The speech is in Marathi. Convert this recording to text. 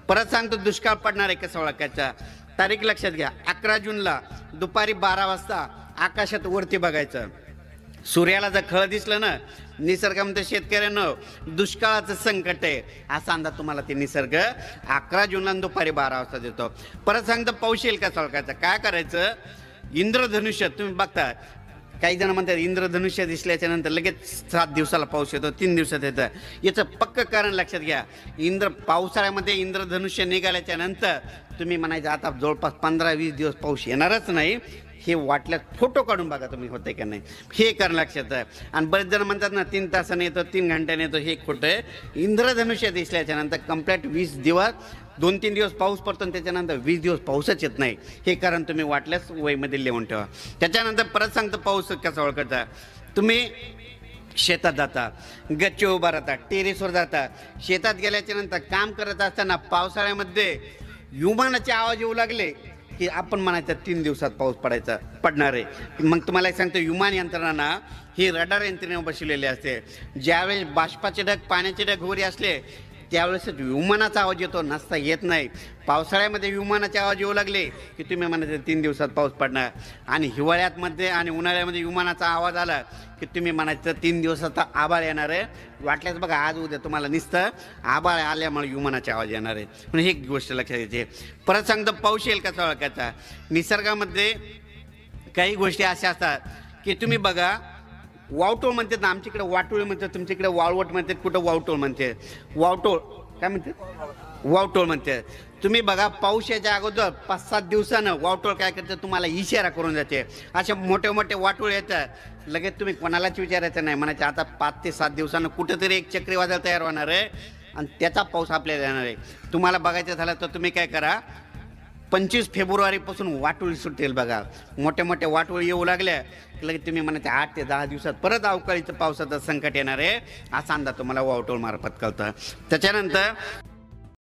परत सांगतो दुष्काळ पडणार आहे कसं ओळखायचा, तारीख लक्षात घ्या. 11 जूनला दुपारी 12 वाजता आकाशात वरती बघायचं. सूर्याला जर खळ दिसलं ना, निसर्गामध्ये शेतकऱ्यांना दुष्काळाचं संकट आहे असा अंदाज तुम्हाला ते निसर्ग 11 जूनला दुपारी 12 वाजता देतो. परत सांगतो पाऊस येईल का ओळखायचा. काय करायचं, इंद्रधनुष्य तुम्ही बघता, काही जण म्हणतात इंद्रधनुष्य दिसल्याच्या नंतर लगेच 7 दिवसाला पाऊस येतो, 3 दिवसात येतं. याचं पक्क कारण लक्षात घ्या. पावसाळ्यामध्ये इंद्रधनुष्य निघाल्याच्या नंतर तुम्ही म्हणायचं आता जवळपास 15-20 दिवस पाऊस येणारच नाही. हे वाटल्यात फोटो काढून बघा तुम्ही होते का नाही, हे कारण लक्षात आहे. आणि बरेच जण म्हणतात ना 3 तासाने येतो, 3 घंट्याने येतो, हे खोटं आहे. इंद्रधनुष्य दिसल्याच्या नंतर कंप्लीट 20 दिवस 2-3 दिवस पाऊस पडतो आणि त्याच्यानंतर 20 दिवस पाऊसच येत नाही. हे कारण तुम्ही वाटल्यास वहीमध्ये लिहून ठेवा. त्याच्यानंतर परत सांगतो पाऊस कसा ओळखायचा. तुम्ही शेतात जाता, गच्ची उभा राहता, टेरेसवर जाता, शेतात गेल्याच्या नंतर काम करत असताना पावसाळ्यामध्ये विमानाचे आवाज येऊ लागले की आपण म्हणायचं 3 दिवसात पाऊस पडणार आहे. मग तुम्हाला एक सांगतो, विमान यंत्रणा ही रडार यंत्रणेवर बसलेली असते. ज्यावेळेस बाष्पाचे ढग, पाण्याचे ढग वगैरे असले त्यावेळेस विमानाचा आवाज येतो, नसता येत नाही. पावसाळ्यामध्ये विमानाचे आवाज येऊ लागले की तुम्ही म्हणायचं 3 दिवसात पाऊस पडणार. आणि हिवाळ्यामध्ये आणि उन्हाळ्यामध्ये विमानाचा आवाज आला की तुम्ही म्हणायचं 3 दिवसात आभाळ येणार आहे. वाटल्यास बघा आज उद्या तुम्हाला नुसतं आभाळ आल्यामुळे विमानाचे आवाज येणार आहे. पण ही गोष्ट लक्षात घ्यायची. परत सांगतो पाऊस येईल कसा ओळखायचा. निसर्गामध्ये काही गोष्टी अशा असतात की तुम्ही बघा, वावटोळ म्हणतात ना, आमच्याकडे वाटोळ म्हणतात, तुमच्याकडे वाळवट म्हणतात, कुठं वावटोळ म्हणते. वावटोळ काय म्हणते, वावटोळ म्हणते. तुम्ही बघा पाऊस याच्या अगोदर 5-7 दिवसानं वावटोळ काय करते, तुम्हाला इशारा करून जाते. असे मोठे मोठे वाटोळ येतात, लगेच तुम्ही कोणालाच विचारायचं नाही, म्हणायचं आता 5 ते 7 दिवसानं कुठंतरी एक चक्रीवादळ तयार होणार आहे आणि त्याचा पाऊस आपल्याला येणार आहे. तुम्हाला बघायचं झालं तर तुम्ही काय करा, 25 फेब्रुवारीपासून वाटोळी सुटेल बघा. मोठ्या मोठ्या वाटोळी येऊ लागल्या की तुम्ही म्हणायचे 8 ते 10 दिवसात परत अवकाळीचं पावसाचं संकट येणार आहे असा अंदाज तुम्हाला वाटोळ मार्फत कळतं. त्याच्यानंतर